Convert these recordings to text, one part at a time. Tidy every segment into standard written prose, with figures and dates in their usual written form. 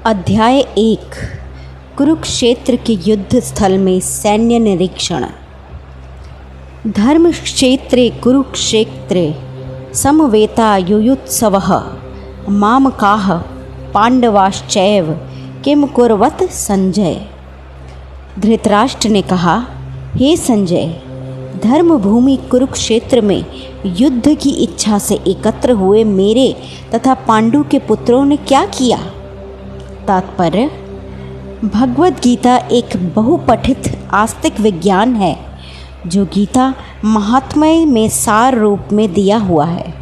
अध्याय 1 कुरुक्षेत्र के युद्ध स्थल में सैन्य निरीक्षण। धर्मक्षेत्रे कुरुक्षेत्रे समवेता युयुत्सवः मामकाः पांडवाश्चैव किम कुर्वत संजय। धृतराष्ट्र ने कहा, हे संजय, धर्मभूमि कुरुक्षेत्र में युद्ध की इच्छा से एकत्र हुए मेरे तथा पांडु के पुत्रों ने क्या किया। तात्पर्य: भगवद गीता एक बहुपठित आस्तिक विज्ञान है जो गीता महात्म्य में सार रूप में दिया हुआ है।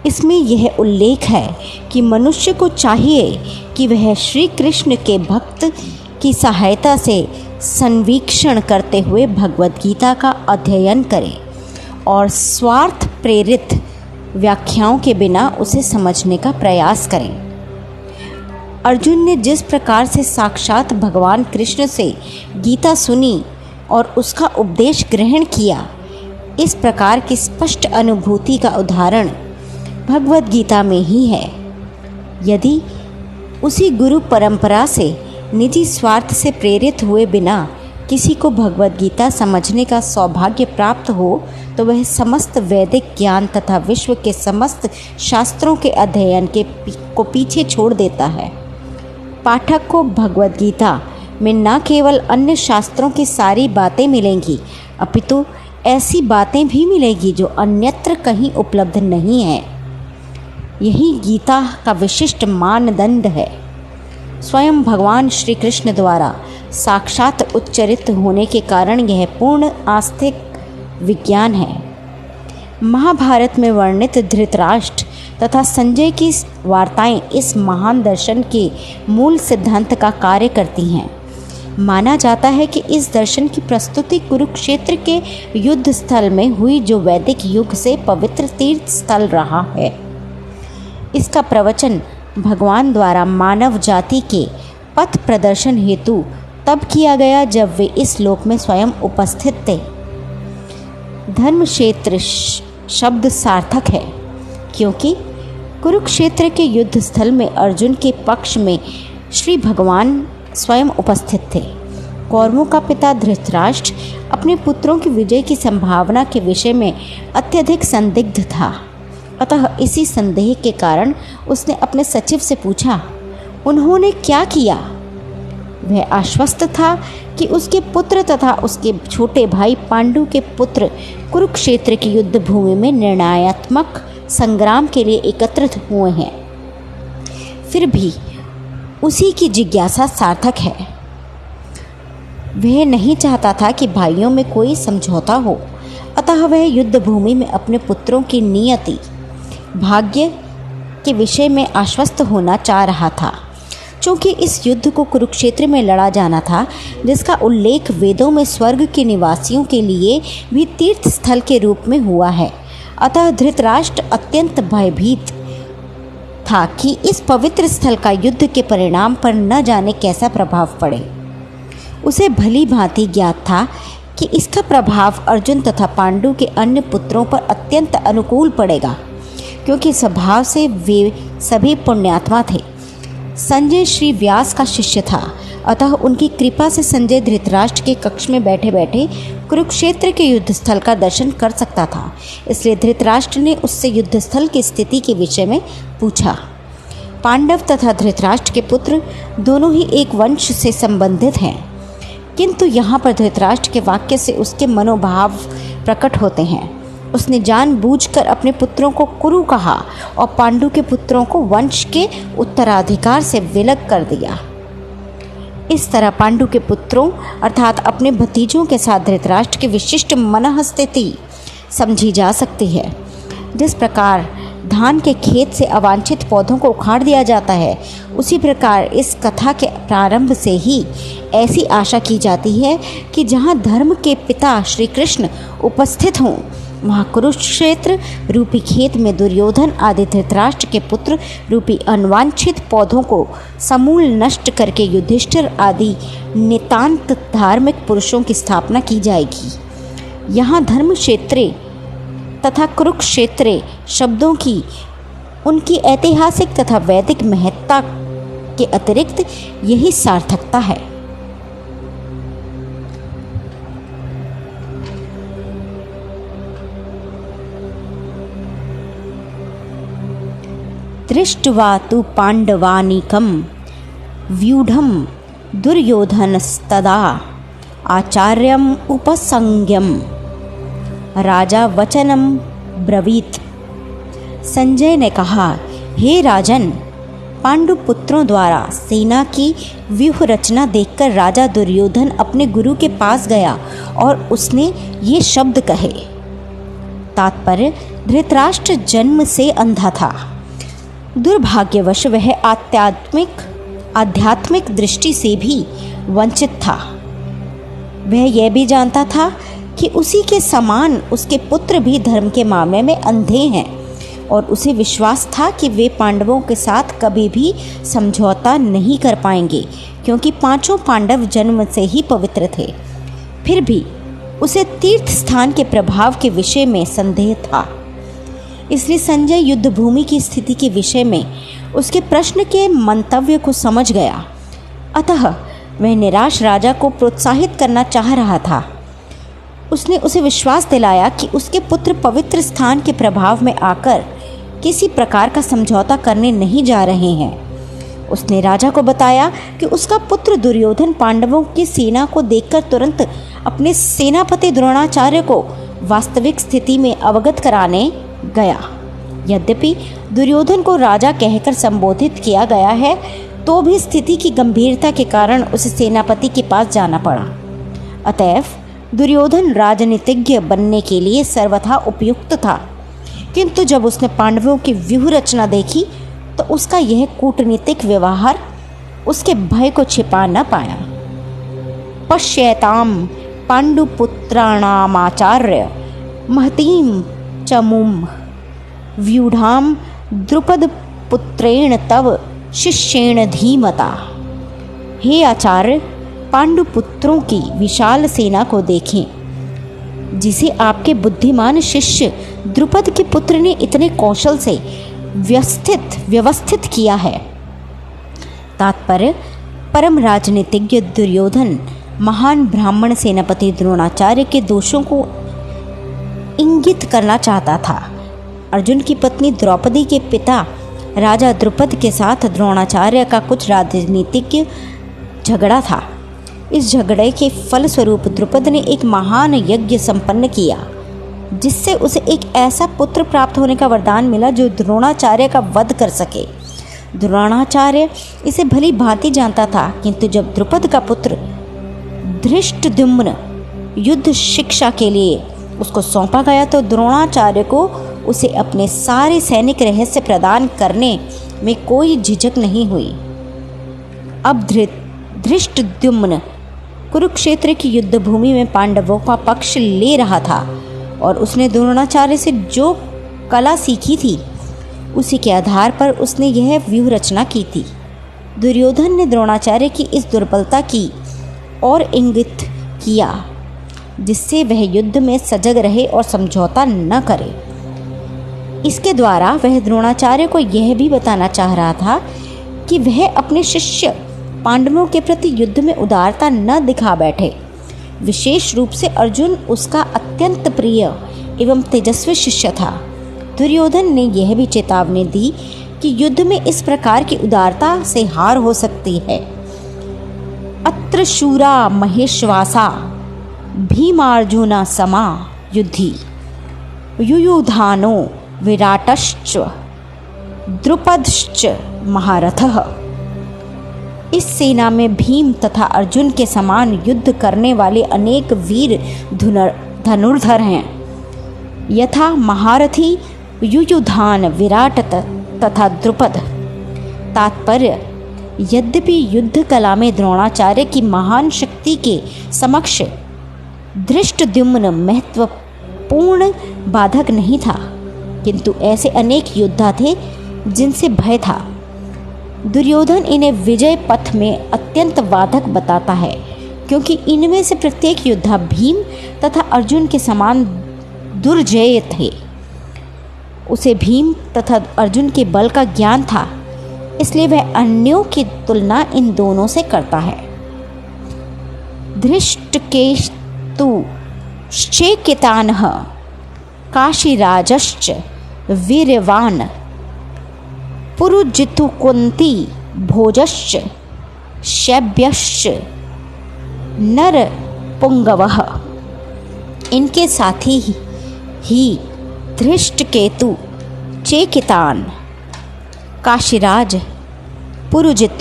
इसमें यह उल्लेख है कि मनुष्य को चाहिए कि वह श्री कृष्ण के भक्त की सहायता से संवीक्षण करते हुए भगवद गीता का अध्ययन करे और स्वार्थ प्रेरित व्याख्याओं के बिना उसे समझने का प्रयास करें। अर्जुन ने जिस प्रकार से साक्षात भगवान कृष्ण से गीता सुनी और उसका उपदेश ग्रहण किया, इस प्रकार की स्पष्ट अनुभूति का उदाहरण भगवद गीता में ही है। यदि उसी गुरु परंपरा से निजी स्वार्थ से प्रेरित हुए बिना किसी को भगवद गीता समझने का सौभाग्य प्राप्त हो तो वह समस्त वैदिक ज्ञान तथा विश्व के समस्त शास्त्रों के अध्ययन को पीछे छोड़ देता है। पाठक को भगवद गीता में न केवल अन्य शास्त्रों की सारी बातें मिलेंगी, अपितु ऐसी बातें भी मिलेंगी जो अन्यत्र कहीं उपलब्ध नहीं है। यही गीता का विशिष्ट मानदंड है। स्वयं भगवान श्री कृष्ण द्वारा साक्षात उच्चरित होने के कारण यह पूर्ण आस्तिक विज्ञान है। महाभारत में वर्णित धृतराष्ट्र तथा संजय की वार्ताएं इस महान दर्शन के मूल सिद्धांत का कार्य करती हैं। माना जाता है कि इस दर्शन की प्रस्तुति कुरुक्षेत्र के युद्ध स्थल में हुई, जो वैदिक युग से पवित्र तीर्थ स्थल रहा है। इसका प्रवचन भगवान द्वारा मानव जाति के पथ प्रदर्शन हेतु तब किया गया जब वे इस लोक में स्वयं उपस्थित थे। धर्मक्षेत्र शब्द सार्थक है क्योंकि कुरुक्षेत्र के युद्ध स्थल में अर्जुन के पक्ष में श्री भगवान स्वयं उपस्थित थे। कौरवों का पिता धृतराष्ट्र अपने पुत्रों की विजय की संभावना के विषय में अत्यधिक संदिग्ध था। अतः इसी संदेह के कारण उसने अपने सचिव से पूछा, उन्होंने क्या किया। वह आश्वस्त था कि उसके पुत्र तथा उसके छोटे भाई पांडु के पुत्र कुरुक्षेत्र की युद्ध भूमि में निर्णयात्मक संग्राम के लिए एकत्रित हुए हैं। फिर भी उसी की जिज्ञासा सार्थक है। वह नहीं चाहता था कि भाइयों में कोई समझौता हो, अतः वह युद्ध भूमि में अपने पुत्रों की नियति भाग्य के विषय में आश्वस्त होना चाह रहा था। चूँकि इस युद्ध को कुरुक्षेत्र में लड़ा जाना था, जिसका उल्लेख वेदों में स्वर्ग के निवासियों के लिए भी तीर्थ स्थल के रूप में हुआ है, अतः धृतराष्ट्र अत्यंत भयभीत था कि इस पवित्र स्थल का युद्ध के परिणाम पर न जाने कैसा प्रभाव पड़े। उसे भली भांति ज्ञात था कि इसका प्रभाव अर्जुन तथा पांडु के अन्य पुत्रों पर अत्यंत अनुकूल पड़ेगा, क्योंकि स्वभाव से वे सभी पुण्यात्मा थे। संजय श्री व्यास का शिष्य था, अतः उनकी कृपा से संजय धृतराष्ट्र के कक्ष में बैठे बैठे कुरुक्षेत्र के युद्धस्थल का दर्शन कर सकता था। इसलिए धृतराष्ट्र ने उससे युद्धस्थल की स्थिति के विषय में पूछा। पांडव तथा धृतराष्ट्र के पुत्र दोनों ही एक वंश से संबंधित हैं, किंतु यहाँ पर धृतराष्ट्र के वाक्य से उसके मनोभाव प्रकट होते हैं। उसने जानबूझकर अपने पुत्रों को कुरु कहा और पांडु के पुत्रों को वंश के उत्तराधिकार से विलग कर दिया। इस तरह पांडु के पुत्रों अर्थात अपने भतीजों के साथ धृतराष्ट्र की विशिष्ट मनःस्थिति समझी जा सकती है। जिस प्रकार धान के खेत से अवांछित पौधों को उखाड़ दिया जाता है, उसी प्रकार इस कथा के प्रारंभ से ही ऐसी आशा की जाती है कि जहाँ धर्म के पिता श्री कृष्ण उपस्थित हों, वहाँ कुरुक्षेत्र रूपी खेत में दुर्योधन आदि धृतराष्ट्र के पुत्र रूपी अनवांछित पौधों को समूल नष्ट करके युधिष्ठिर आदि नितांत धार्मिक पुरुषों की स्थापना की जाएगी। यहाँ धर्मक्षेत्रे तथा कुरुक्षेत्रे शब्दों की उनकी ऐतिहासिक तथा वैदिक महत्ता के अतिरिक्त यही सार्थकता है। दृष्ट्वा तु पांडवानीकं व्यूढ़ं दुर्योधनस्तदा आचार्यम उपसंज्ञम राजा वचनम ब्रवीत। संजय ने कहा, हे राजन, पांडु पुत्रों द्वारा सेना की व्यूह रचना देखकर राजा दुर्योधन अपने गुरु के पास गया और उसने ये शब्द कहे। तात्पर्य, धृतराष्ट्र जन्म से अंधा था। दुर्भाग्यवश वह आध्यात्मिक दृष्टि से भी वंचित था। वह यह भी जानता था कि उसी के समान उसके पुत्र भी धर्म के मामले में अंधे हैं और उसे विश्वास था कि वे पांडवों के साथ कभी भी समझौता नहीं कर पाएंगे, क्योंकि पांचों पांडव जन्म से ही पवित्र थे। फिर भी उसे तीर्थ स्थान के प्रभाव के विषय में संदेह था। इसलिए संजय युद्ध भूमि की स्थिति के विषय में उसके प्रश्न के मंतव्य को समझ गया। अतः वह निराश राजा को प्रोत्साहित करना चाह रहा था। उसने उसे विश्वास दिलाया कि उसके पुत्र पवित्र स्थान के प्रभाव में आकर किसी प्रकार का समझौता करने नहीं जा रहे हैं। उसने राजा को बताया कि उसका पुत्र दुर्योधन पांडवों की सेना को देखकर तुरंत अपने सेनापति द्रोणाचार्य को वास्तविक स्थिति में अवगत कराने गया। यद्यपि दुर्योधन को राजा कहकर संबोधित किया गया है, तो भी स्थिति की गंभीरता के कारण उसे सेनापति के पास जाना पड़ा। अतएव दुर्योधन राजनीतिज्ञ बनने के लिए सर्वथा उपयुक्त था, किंतु जब उसने पांडवों की व्यूह रचना देखी तो उसका यह कूटनीतिक व्यवहार उसके भय को छिपा न पाया। पश्येताम पांडुपुत्राणामाचार्य महतीम चमुम व्यूढ़ाम द्रुपद पुत्रेण तव शिष्येण धीमता। हे आचार्य, पांडुपुत्रों की विशाल सेना को देखें, जिसे आपके बुद्धिमान शिष्य द्रुपद के पुत्र ने इतने कौशल से व्यवस्थित किया है। तात्पर्य, परम राजनीतिज्ञ दुर्योधन महान ब्राह्मण सेनापति द्रोणाचार्य के दोषों को इंगित करना चाहता था। अर्जुन की पत्नी द्रौपदी के पिता राजा द्रुपद के साथ द्रोणाचार्य का कुछ राजनीतिक झगड़ा था। इस झगड़े के फलस्वरूप द्रुपद ने एक महान यज्ञ संपन्न किया, जिससे उसे एक ऐसा पुत्र प्राप्त होने का वरदान मिला जो द्रोणाचार्य का वध कर सके। द्रोणाचार्य इसे भली भांति जानता था, किंतु जब द्रुपद का पुत्र धृष्टद्युम्न युद्ध शिक्षा के लिए उसको सौंपा गया तो द्रोणाचार्य को उसे अपने सारे सैनिक रहस्य प्रदान करने में कोई झिझक नहीं हुई। अब धृष्टद्युम्न कुरुक्षेत्र की युद्ध भूमि में पांडवों का पक्ष ले रहा था और उसने द्रोणाचार्य से जो कला सीखी थी उसी के आधार पर उसने यह व्यूह रचना की थी। दुर्योधन ने द्रोणाचार्य की इस दुर्बलता की और इंगित किया, जिससे वह युद्ध में सजग रहे और समझौता न करे। इसके द्वारा वह द्रोणाचार्य को यह भी बताना चाह रहा था कि वह अपने शिष्य पांडवों के प्रति युद्ध में उदारता न दिखा बैठे। विशेष रूप से अर्जुन उसका अत्यंत प्रिय एवं तेजस्वी शिष्य था। दुर्योधन ने यह भी चेतावनी दी कि युद्ध में इस प्रकार की उदारता से हार हो सकती है। अत्र शूरा महेश्वासा भीमार्जुना समा युद्धि युयुधानो विराटश्च द्रुपदश्च महारथः। इस सेना में भीम तथा अर्जुन के समान युद्ध करने वाले अनेक वीर धनुर्धर हैं, यथा महारथी युयुधान विराट तथा द्रुपद। तात्पर्य, यद्यपि युद्ध कला में द्रोणाचार्य की महान शक्ति के समक्ष धृष्टद्युम्न महत्वपूर्ण बाधक नहीं था, किंतु ऐसे अनेक योद्धा थे जिनसे भय था। दुर्योधन इन्हें विजय पथ में अत्यंत बाधक बताता है, क्योंकि इनमें से प्रत्येक योद्धा भीम तथा अर्जुन के समान दुर्जय थे। उसे भीम तथा अर्जुन के बल का ज्ञान था, इसलिए वह अन्यों की तुलना इन दोनों से करता है। धृष्टकेतु शेकितानः काशीराजश्च वीर्यवान् पुरुजितु कुन्ती भोजश्च शैब्यश्च नरपुंगवः। इनके साथी ही धृष्टकेतु, चेकितान, काशीराज, पुरुजित,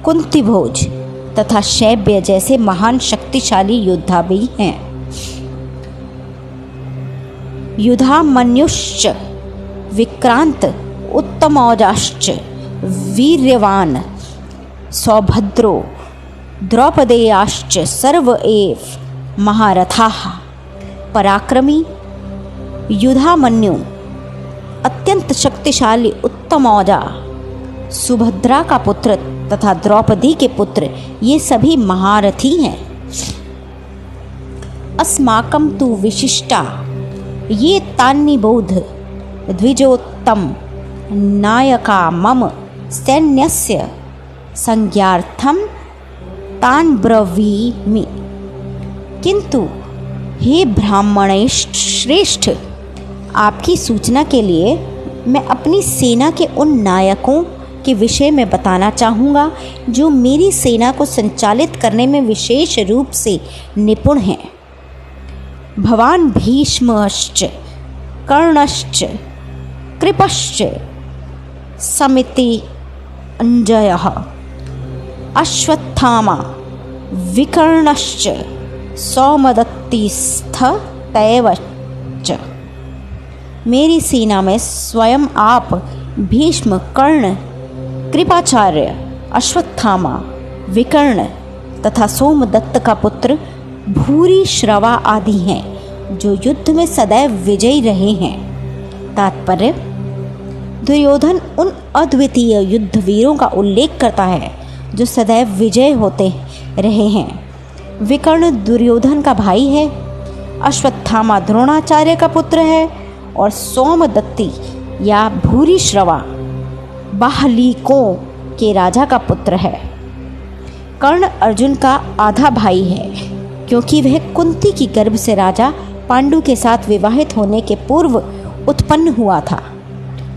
कुंतीभोज तथा शैब्य जैसे महान शक्तिशाली योद्धा भी हैं। युधामन्युश्च विक्रांत उत्तमौजाश्च वीर्यवान् सौभद्रो द्रौपदेयाश्च सर्व एव महारथाः। पराक्रमी युधामन्यु, अत्यंत शक्तिशाली उत्तमौजा, सुभद्रा का पुत्र तथा द्रौपदी के पुत्र, ये सभी महारथी हैं। अस्माकं तु विशिष्टा ये तान्निबोध द्विजोत्तम नायका मम सैन्यस्य संज्ञार्थं तान् ब्रवीमि। किंतु हे ब्राह्मणश्रेष्ठ, आपकी सूचना के लिए मैं अपनी सेना के उन नायकों के विषय में बताना चाहूँगा जो मेरी सेना को संचालित करने में विशेष रूप से निपुण हैं। भवान भीष्मश्च कर्णश्च कृपश्च समिति अंजयः अश्वत्थामा विकर्णश्च सौमदत्तिस्थतैवच। मेरी सेना में स्वयं आप, भीष्म, कर्ण, कृपाचार्य, अश्वत्थामा, विकर्ण तथा सोमदत्त का पुत्र भूरिश्रवा आदि हैं जो युद्ध में सदैव विजयी रहे हैं। तात्पर्य: दुर्योधन उन अद्वितीय युद्धवीरों का उल्लेख करता है जो सदैव विजय होते रहे हैं। विकर्ण दुर्योधन का भाई है, अश्वत्थामा द्रोणाचार्य का पुत्र है और सोमदत्ती या भूरिश्रवा बाहलीकों के राजा का पुत्र है। कर्ण अर्जुन का आधा भाई है क्योंकि वह कुंती की गर्भ से राजा पांडु के साथ विवाहित होने के पूर्व उत्पन्न हुआ था।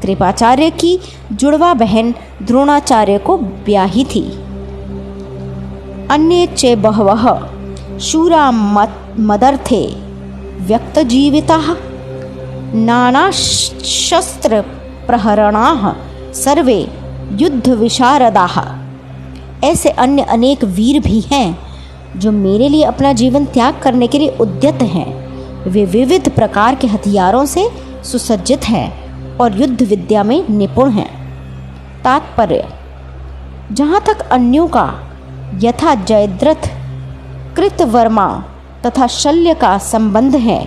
कृपाचार्य की जुड़वा बहन द्रोणाचार्य को ब्याही थी। अन्ये च बहवः शूरा मदर्थे व्यक्तजीविताः नानाशस्त्र प्रहरणाः सर्वे युद्ध विशारदाः। ऐसे अन्य अनेक वीर भी हैं जो मेरे लिए अपना जीवन त्याग करने के लिए उद्यत हैं। वे विविध प्रकार के हथियारों से सुसज्जित हैं और युद्ध विद्या में निपुण हैं। तात्पर्य: जहाँ तक अन्यों का यथा जयद्रथ, कृतवर्मा तथा शल्य का संबंध है,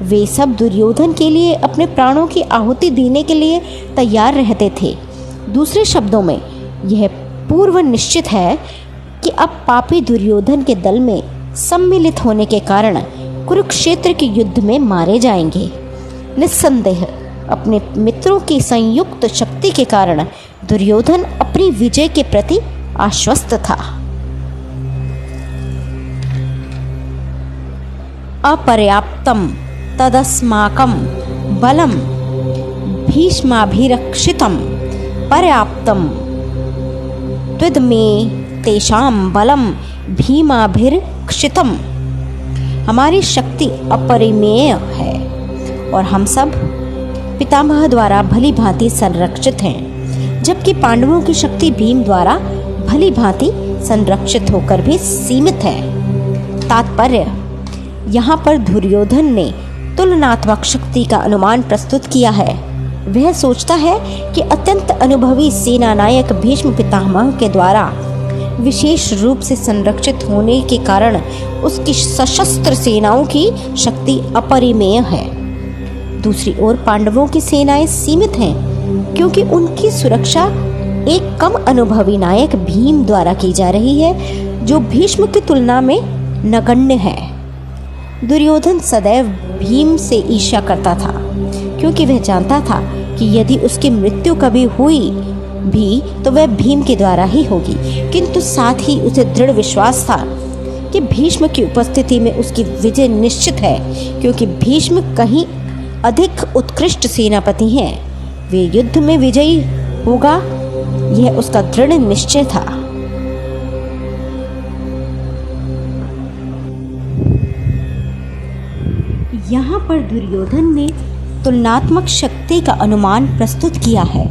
वे सब दुर्योधन के लिए अपने प्राणों की आहुति देने के लिए तैयार रहते थे। दूसरे शब्दों में यह पूर्व निश्चित है कि अब पापी दुर्योधन के दल में सम्मिलित होने के कारण कुरुक्षेत्र के युद्ध में मारे जाएंगे। निस्संदेह अपने मित्रों की संयुक्त शक्ति के कारण दुर्योधन अपनी विजय के प्रति आश्वस्त था। अपर्याप्तम तदस्माकं बलम भीष्माभिरक्षितम पर्याप्तम त्वदमे तेषां बलम भीमाभिरक्षितम। हमारी शक्ति अपरिमेय है और हम सब पितामह द्वारा भली भांति संरक्षित हैं, जबकि पांडवों की शक्ति भीम द्वारा भली भांति संरक्षित होकर भी सीमित है। तात्पर्य: यहाँ पर दुर्योधन ने तुलनात्मक शक्ति का अनुमान प्रस्तुत किया है। वह सोचता है कि अत्यंत अनुभवी सेना नायक भीष्म पितामह के द्वारा विशेष रूप से संरक्षित होने के कारण उसकी सशस्त्र सेनाओं की शक्ति अपरिमेय है। दूसरी ओर पांडवों की सेनाएं सीमित हैं क्योंकि उनकी सुरक्षा एक कम अनुभवी नायक भीम द्वारा की जा रही है, जो भीष्म की तुलना में नगण्य है। दुर्योधन सदैव भीम से ईर्ष्या करता था क्योंकि वह जानता था कि यदि उसकी मृत्यु कभी हुई भी तो वह भीम के द्वारा ही होगी, किंतु साथ ही उसे दृढ़ विश्वास था कि भीष्म की उपस्थिति में उसकी विजय निश्चित है, क्योंकि भीष्म कहीं अधिक उत्कृष्ट सेनापति हैं। वे युद्ध में विजयी होगा, यह उसका दृढ़ निश्चय था। यहाँ पर दुर्योधन ने तुलनात्मक शक्ति का अनुमान प्रस्तुत किया है।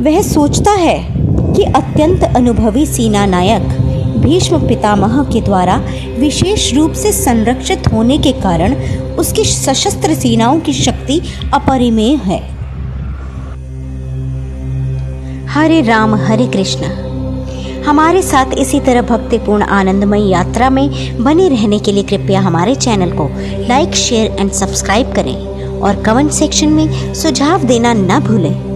वह सोचता है कि अत्यंत अनुभवी सेना नायक भीष्म पितामह के द्वारा विशेष रूप से संरक्षित होने के कारण उसकी सशस्त्र सेनाओं की शक्ति अपरिमेय है। हरे राम हरे कृष्ण। हमारे साथ इसी तरह भक्तिपूर्ण आनंदमय यात्रा में बने रहने के लिए कृपया हमारे चैनल को लाइक, शेयर एंड सब्सक्राइब करें और कमेंट सेक्शन में सुझाव देना न भूलें।